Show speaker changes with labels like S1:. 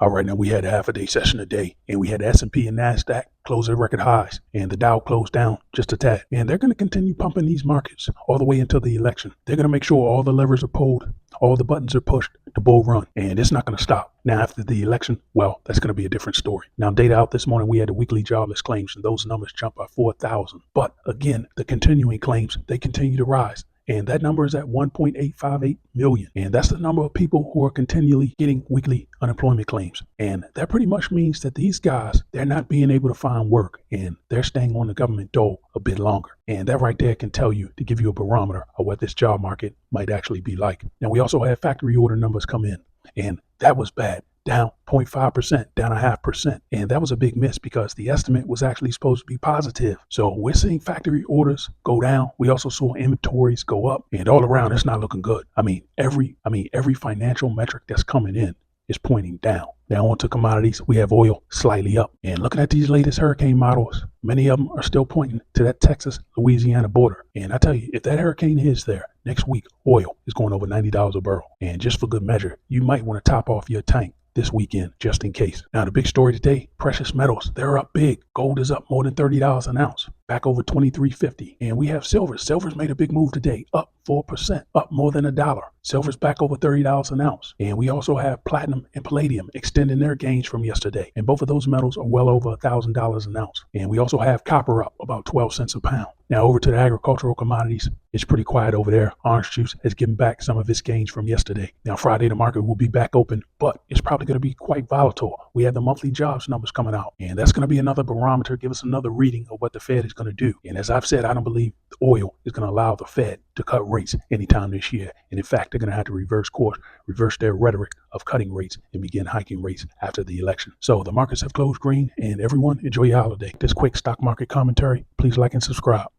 S1: All right, now we had a half a day session today, and we had S&P and NASDAQ close at record highs, and the Dow closed down just a tad. And they're going to continue pumping these markets all the way until the election. They're going to make sure all the levers are pulled, all the buttons are pushed to bull run, and it's not going to stop. Now, after the election, well, that's going to be a different story. Now, data out this morning, we had the weekly jobless claims, and those numbers jumped by 4,000. But again, the continuing claims, they continue to rise. And that number is at 1.858 million. And that's the number of people who are continually getting weekly unemployment claims. And that pretty much means that these guys, they're not being able to find work, and they're staying on the government dole a bit longer. And that right there can tell you, to give you a barometer of what this job market might actually be like. Now, we also had factory order numbers come in, and that was bad. Down 0.5%, down 0.5%. And that was a big miss because the estimate was actually supposed to be positive. So we're seeing factory orders go down. We also saw inventories go up, and all around it's not looking good. Every financial metric that's coming in is pointing down. Now on to commodities. We have oil slightly up. And looking at these latest hurricane models, many of them are still pointing to that Texas-Louisiana border. And I tell you, if that hurricane hits there next week, oil is going over $90 a barrel. And just for good measure, you might want to top off your tank this weekend, just in case. Now, the big story today, precious metals, they're up big. Gold is up more than $30 an ounce, back over $23.50. And we have silver. Silver's made a big move today, up 4%, up more than $1. Silver's back over $30 an ounce. And we also have platinum and palladium extending their gains from yesterday. And both of those metals are well over $1,000 an ounce. And we also have copper up about 12 cents a pound. Now over to the agricultural commodities. It's pretty quiet over there. Orange juice has given back some of its gains from yesterday. Now Friday, the market will be back open, but it's probably going to be quite volatile. We have the monthly jobs numbers coming out, and that's going to be another barometer, give us another reading of what the Fed is going to do. And as I've said, I don't believe oil is going to allow the Fed to cut rates anytime this year. And in fact, they're going to have to reverse course, reverse their rhetoric of cutting rates and begin hiking rates after the election. So the markets have closed green, and everyone enjoy your holiday. This quick stock market commentary, please like and subscribe.